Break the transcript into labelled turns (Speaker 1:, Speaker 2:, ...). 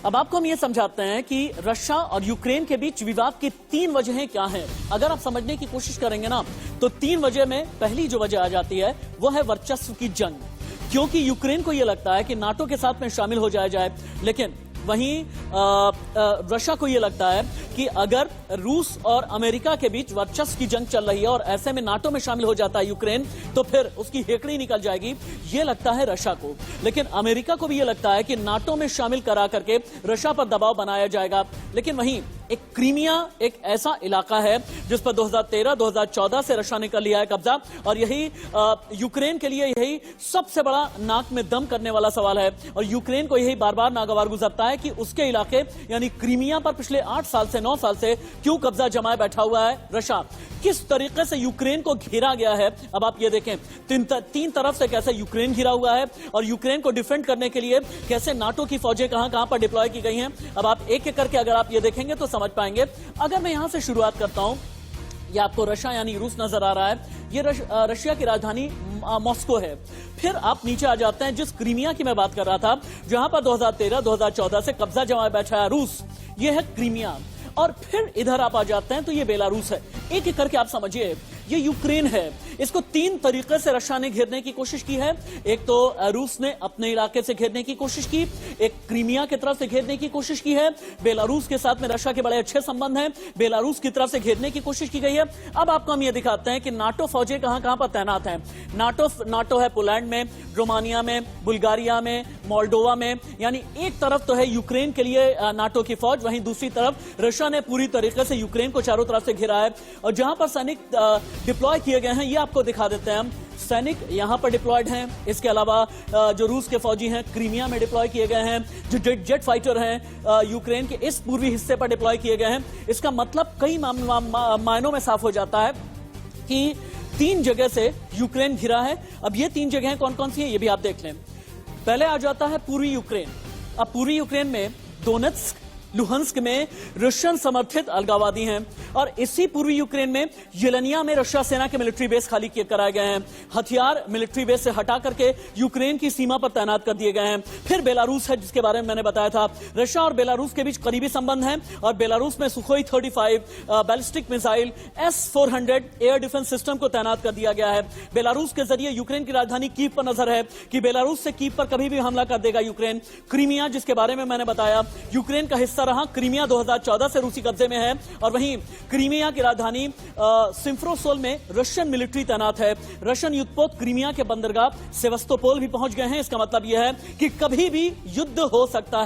Speaker 1: अब आपको हम ये समझाते हैं कि रशिया और यूक्रेन के बीच विवाद की 3 वजहें क्या हैं। अगर आप समझने की कोशिश करेंगे ना तो 3 वजह में पहली जो वजह आ जाती है वो है वर्चस्व की जंग, क्योंकि यूक्रेन को यह लगता है कि नाटो के साथ में शामिल हो जाया जाए, लेकिन वहीं रशिया को यह लगता है कि अगर रूस और अमेरिका के बीच वर्चस्व की जंग चल रही है और ऐसे में नाटो में शामिल हो जाता है यूक्रेन तो फिर उसकी हेकड़ी निकल जाएगी, ये लगता है रशिया को। लेकिन अमेरिका को भी यह लगता है कि नाटो में शामिल करा करके रशिया पर दबाव बनाया जाएगा। लेकिन वहीं एक क्रीमिया एक ऐसा इलाका है जिस पर 2013-2014 से रशिया ने कर लिया है कब्जा, और यही यूक्रेन के लिए यही सबसे बड़ा नाक में दम करने वाला सवाल है। और यूक्रेन को यही बार बार नागवार गुजरता है कि उसके इलाके यानी क्रीमिया पर पिछले 8 साल से 9 साल से क्यों कब्जा जमाए बैठा हुआ है रशिया, किस तरीके से यूक्रेन को घेरा गया है। अब आप ये देखें, तीन तरफ से कैसे यूक्रेन घिरा हुआ है और यूक्रेन को डिफेंड करने के लिए कैसे नाटो की फौजें कहां पर डिप्लॉय की गई हैं। अब आप एक एक करके अगर आप ये देखेंगे तो समझ पाएंगे। अगर मैं यहां से शुरुआत करता हूं, ये आपको रशिया यानी रूस नजर आ रहा है, ये रशिया की राजधानी मॉस्को है। फिर आप नीचे आ जाते हैं, जिस क्रीमिया की मैं बात कर रहा था जहां पर 2013-2014 से कब्जा जमाए बैठा है रूस, ये है क्रीमिया। और फिर इधर आप आ जाते हैं तो ये बेलारूस है। एक एक करके आप समझिए, ये यूक्रेन है, इसको 3 तरीके से रशिया ने घेरने की कोशिश की है। एक तो रूस ने अपने इलाके से घेरने की कोशिश की, एक क्रीमिया की तरफ से घेरने की कोशिश की है, बेलारूस के साथ में रशिया के बड़े अच्छे संबंध हैं, बेलारूस की तरफ से घेरने की कोशिश की गई है। अब आपको हम ये दिखाते हैं कि नाटो फौजें कहां पर तैनात हैं। नाटो है पोलैंड में, रोमानिया में, बुल्गारिया में, मोल्डोवा में, यानी एक तरफ तो है यूक्रेन के लिए नाटो की फौज, वहीं दूसरी तरफ रशिया ने पूरी तरीके से यूक्रेन को चारों तरफ से घेरा है। और जहां पर सैनिक डिप्लॉय किए गए हैं ये आपको दिखा देते हैं हम। सैनिक यहां पर डिप्लॉयड हैं, इसके अलावा जो रूस के फौजी हैं क्रीमिया में डिप्लॉय किए गए हैं, जो जेट फाइटर हैं यूक्रेन के इस पूर्वी हिस्से पर डिप्लॉय किए गए हैं। इसका मतलब कई मायनों में साफ हो जाता है कि 3 जगह से यूक्रेन घिरा है। अब ये 3 जगहें कौन कौन सी हैं ये भी आप देख लें। पहले आ जाता है पूर्वी यूक्रेन। अब पूर्वी यूक्रेन में डोनेत्स्क, लुहंस्क में रशियन समर्थित अलगाववादी हैं, और इसी पूर्वी यूक्रेन में येलेनिया में रशिया सेना के मिलिट्री बेस खाली कराए गए हैं। हथियार मिलिट्री बेस से हटा करके यूक्रेन की सीमा पर तैनात कर दिए गए हैं। फिर बेलारूस है जिसके बारे में मैंने बताया था। रशिया और बेलारूस के बीच करीबी संबंध हैं और बेलारूस में Sukhoi 35 ballistic missile S-400 air defence system को तैनात कर दिया गया है। बेलारूस के जरिए यूक्रेन की राजधानी कीव पर नजर है कि बेलारूस से कीव पर कभी भी हमला कर देगा यूक्रेन। क्रीमिया जिसके बारे में मैंने बताया यूक्रेन का हिस्सा रहा, क्रीमिया 2014 से रूसी कब्जे में है। और वहीं क्रीमिया की राजधानी सिम्फरोपोल में रशियन मिलिट्री तैनात है। रशियन युद्धपोत क्रीमिया के बंदरगाह सेवास्तोपोल भी पहुंच गए हैं। इसका मतलब यह है कि कभी भी युद्ध हो सकता